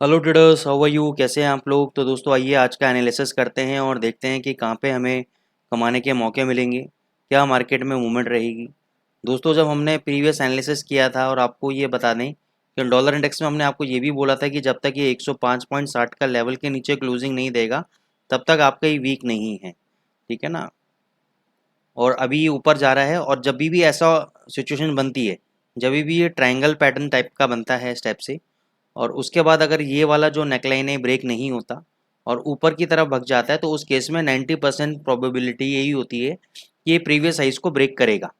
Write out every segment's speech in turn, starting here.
Hello traders, how are you? कैसे हैं आप लोग? तो दोस्तों आइए आज का एनालिसिस करते हैं और देखते हैं कि कहाँ पे हमें कमाने के मौके मिलेंगे, क्या मार्केट में मूवमेंट रहेगी। दोस्तों जब हमने प्रीवियस एनालिसिस किया था और आपको ये बता दें कि डॉलर इंडेक्स में हमने आपको ये भी बोला था कि जब तक ये 105.60 का लेवल के नीचे क्लोजिंग नहीं देगा तब तक आपका ये वीक नहीं है, ठीक है ना। और अभी ये ऊपर जा रहा है और जब भी ऐसा सिचुएशन बनती है, जब भी ये ट्रायंगल पैटर्न टाइप का बनता है स्टेप से, और उसके बाद अगर ये वाला जो नेकलाइन है ब्रेक नहीं होता और ऊपर की तरफ भग जाता है तो उस केस में 90% प्रोबेबिलिटी यही होती है कि ये प्रीवियस हाइस को ब्रेक करेगा।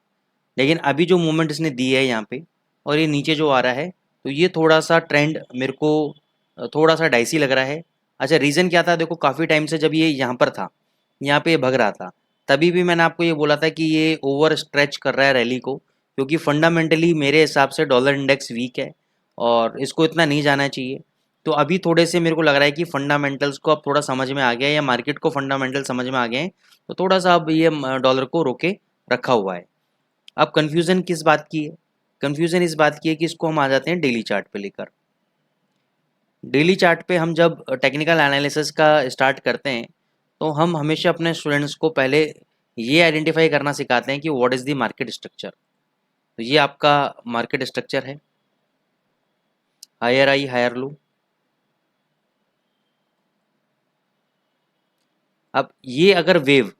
लेकिन अभी जो मूवमेंट इसने दी है यहाँ पे और ये नीचे जो आ रहा है, तो ये थोड़ा सा ट्रेंड मेरे को थोड़ा सा डाइसी लग रहा है। अच्छा, रीज़न क्या था? देखो काफ़ी टाइम से जब ये यहाँ पर था, यहाँ पे ये भग रहा था, तभी भी मैंने आपको ये बोला था कि ये ओवर स्ट्रेच कर रहा है रैली को, क्योंकि फंडामेंटली मेरे हिसाब से डॉलर इंडेक्स वीक है और इसको इतना नहीं जाना चाहिए। तो अभी थोड़े से मेरे को लग रहा है कि फंडामेंटल्स को अब थोड़ा समझ में आ गया है या मार्केट को फंडामेंटल समझ में आ गए हैं, तो थोड़ा सा अब ये डॉलर को रोके रखा हुआ है। अब कन्फ्यूज़न किस बात की है? कन्फ्यूज़न इस बात की है कि इसको हम आ जाते हैं डेली चार्ट पे लेकर। डेली चार्ट पे हम जब टेक्निकल एनालिसिस का स्टार्ट करते हैं तो हम हमेशा अपने स्टूडेंट्स को पहले ये आइडेंटिफाई करना सिखाते हैं कि what is the market structure. तो ये आपका मार्केट स्ट्रक्चर है, हायर आई हायर लो। अब ये अगर वेव,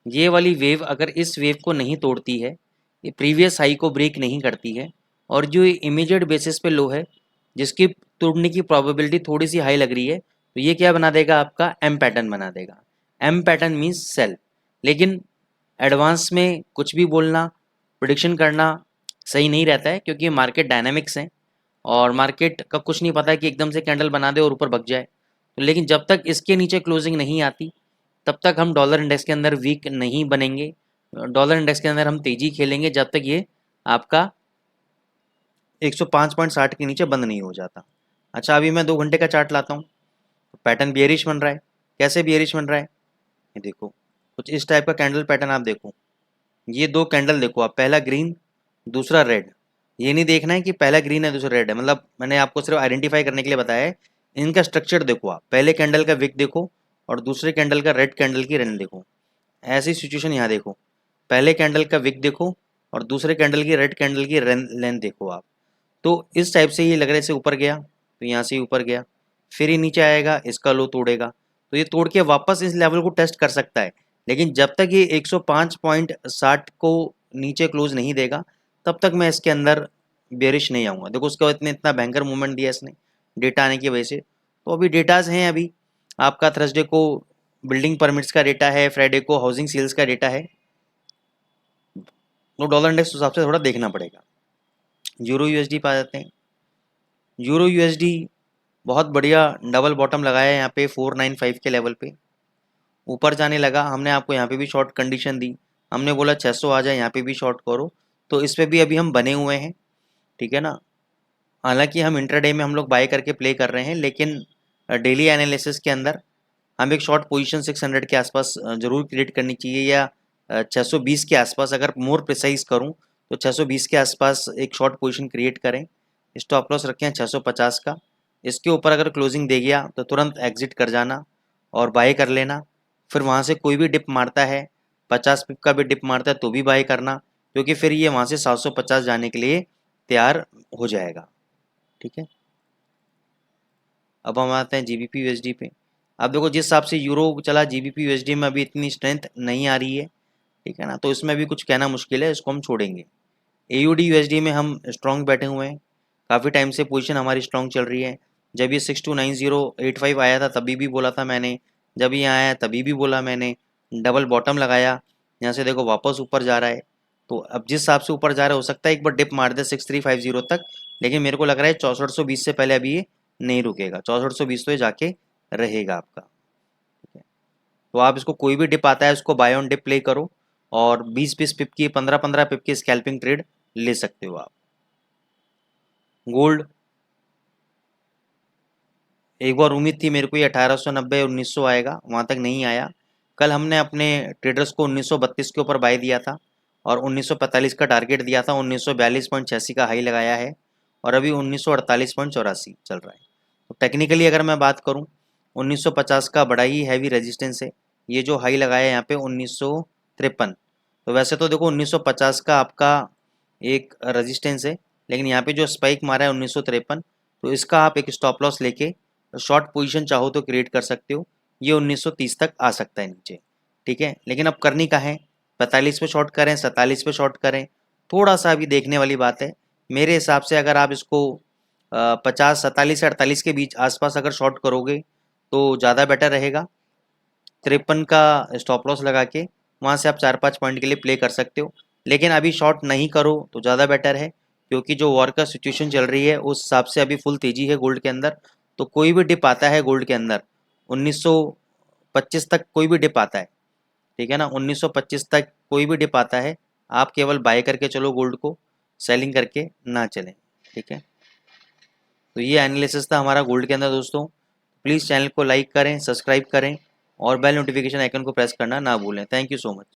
ये वाली वेव अगर इस वेव को नहीं तोड़ती है, ये प्रीवियस हाई को ब्रेक नहीं करती है, और जो ये इमीडिएट बेसिस पे लो है जिसकी तोड़ने की प्रोबेबिलिटी थोड़ी सी हाई लग रही है, तो ये क्या बना देगा? आपका एम पैटर्न बना देगा। M pattern means sell. लेकिन एडवांस में कुछ भी बोलना, प्रिडिक्शन करना सही नहीं रहता है, क्योंकि मार्केट डायनामिक्स हैं और मार्केट का कुछ नहीं पता है कि एकदम से कैंडल बना दे और ऊपर भग जाए। तो लेकिन जब तक इसके नीचे क्लोजिंग नहीं आती तब तक हम डॉलर इंडेक्स के अंदर वीक नहीं बनेंगे। डॉलर इंडेक्स के अंदर हम तेजी खेलेंगे जब तक ये आपका 105.60 के नीचे बंद नहीं हो जाता। अच्छा, अभी मैं 2 घंटे का चार्ट लाता हूँ। पैटर्न बियरिश बन रहा है। कैसे बियरिश बन रहा है? ये देखो, कुछ इस टाइप का कैंडल पैटर्न आप देखो। ये 2 कैंडल देखो आप, पहला ग्रीन दूसरा रेड। ये नहीं देखना है कि पहला ग्रीन है दूसरा रेड है, मतलब मैंने आपको सिर्फ आइडेंटिफाई करने के लिए बताया है। इनका स्ट्रक्चर देखो आप, पहले कैंडल का विक देखो और दूसरे कैंडल का रेड कैंडल की रन देखो। ऐसी सिचुएशन यहाँ देखो, पहले कैंडल का विक देखो और दूसरे कैंडल की रेड कैंडल की लेंथ देखो आप। तो इस टाइप से ये लग रहा है, इसे ऊपर गया तो यहाँ से ऊपर गया, फिर ये नीचे आएगा, इसका लो तोड़ेगा, तो ये तोड़ के वापस इस लेवल को टेस्ट कर सकता है। लेकिन जब तक ये 105.60 को नीचे क्लोज नहीं देगा तब तक मैं इसके अंदर बेरिश नहीं आऊँगा। देखो उसके बाद इतना भयंकर मूवमेंट दिया इसने डेटा आने की वजह से। तो अभी डेटाज हैं, अभी आपका थर्सडे को बिल्डिंग परमिट्स का डेटा है, फ्राइडे को हाउसिंग सेल्स का डेटा है, तो डॉलर इंडेक्स हिसाब से थोड़ा देखना पड़ेगा। यूरो यूएसडी पे आ जाते हैं। यूरो यूएसडी बहुत बढ़िया डबल बॉटम लगाया है यहाँ पे 495 के लेवल पे, ऊपर जाने लगा। हमने आपको यहाँ पे भी शॉर्ट कंडीशन दी, हमने बोला 600 आ जाए, यहाँ पे भी शॉर्ट करो, तो इस पे भी अभी हम बने हुए हैं, ठीक है ना। हालांकि हम इंट्राडे में हम लोग बाय करके प्ले कर रहे हैं, लेकिन डेली एनालिसिस के अंदर हम एक शॉर्ट पोजीशन 600 के आसपास जरूर क्रिएट करनी चाहिए, या 620 के आसपास, अगर मोर प्रिसाइज करूँ तो 620 के आसपास एक शॉर्ट पोजीशन क्रिएट करें। स्टॉप लॉस रखें 650 का। इसके ऊपर अगर क्लोजिंग दे गया तो तुरंत एग्जिट कर जाना और बाय कर लेना। फिर वहाँ से कोई भी डिप मारता है, 50 पिप का भी डिप मारता है तो भी बाय करना, क्योंकि फिर ये वहाँ से 750 जाने के लिए तैयार हो जाएगा, ठीक है। अब हम आते हैं जीबीपी यूएसडी पे। अब देखो जिस हिसाब से यूरो चला, जीबीपी यूएसडी में अभी इतनी स्ट्रेंथ नहीं आ रही है, ठीक है ना, तो इसमें भी कुछ कहना मुश्किल है, इसको हम छोड़ेंगे। एयूडी यूएसडी में हम स्ट्रॉन्ग बैठे हुए हैं, काफ़ी टाइम से पोजीशन हमारी स्ट्रॉन्ग चल रही है। जब ये 629085 आया था तभी भी बोला था मैंने, जब ये आया तभी भी बोला मैंने, डबल बॉटम लगाया, यहाँ से देखो वापस ऊपर जा रहा है। तो अब जिस हिसाब से ऊपर जा रहा है, हो सकता है एक बार डिप मार दे 6350 तक, लेकिन मेरे को लग रहा है 6420 से पहले अभी ये नहीं रुकेगा। 6420 तो ये जाके रहेगा आपका, ठीक है। तो आप इसको कोई भी डिप आता है उसको बाय ऑन डिप प्ले करो और 20-20 पिप की, 15-15 पिप की स्कैल्पिंग ट्रेड ले सकते हो आप। गोल्ड, एक बार उम्मीद थी मेरे को ये 1890 1900 आएगा, वहाँ तक नहीं आया। कल हमने अपने ट्रेडर्स को 1932 के ऊपर बाय दिया था और 1945 का टारगेट दिया था, 1942.86 का हाई लगाया है और अभी 1948.84 चल रहा है। टेक्निकली अगर मैं बात करूं, 1950 का बड़ा ही हैवी रेजिस्टेंस है। ये जो हाई लगाया है यहाँ पे 1953। तो वैसे तो देखो 1950 का आपका एक रेजिस्टेंस है, लेकिन यहाँ पे जो स्पाइक मारा है 1953, तो इसका आप एक स्टॉप लॉस लेके शॉर्ट पोजीशन चाहो तो क्रिएट कर सकते हो। ये 1930 तक आ सकता है नीचे, ठीक है। लेकिन अब करनी का है, 45 पे शॉर्ट करें, 47 पे शॉर्ट करें, थोड़ा सा अभी देखने वाली बात है। मेरे हिसाब से अगर आप इसको 50, 47 से 48 के बीच आसपास अगर शॉर्ट करोगे तो ज़्यादा बेटर रहेगा। 53 का स्टॉप लॉस लगा के वहाँ से आप 4-5 पॉइंट के लिए प्ले कर सकते हो। लेकिन अभी शॉर्ट नहीं करो तो ज़्यादा बेटर है, क्योंकि जो वॉर का सिचुएशन चल रही है उस हिसाब से अभी फुल तेज़ी है गोल्ड के अंदर। तो कोई भी डिप आता है गोल्ड के अंदर 1925 तक, कोई भी डिप आता है, ठीक है ना, 1925 तक कोई भी डिप आता है, आप केवल बाय करके चलो गोल्ड को, सेलिंग करके ना चलें, ठीक है। तो ये एनालिसिस था हमारा गोल्ड के अंदर दोस्तों। प्लीज़ चैनल को लाइक करें, सब्सक्राइब करें और बेल नोटिफिकेशन आइकन को प्रेस करना ना भूलें। Thank you so much.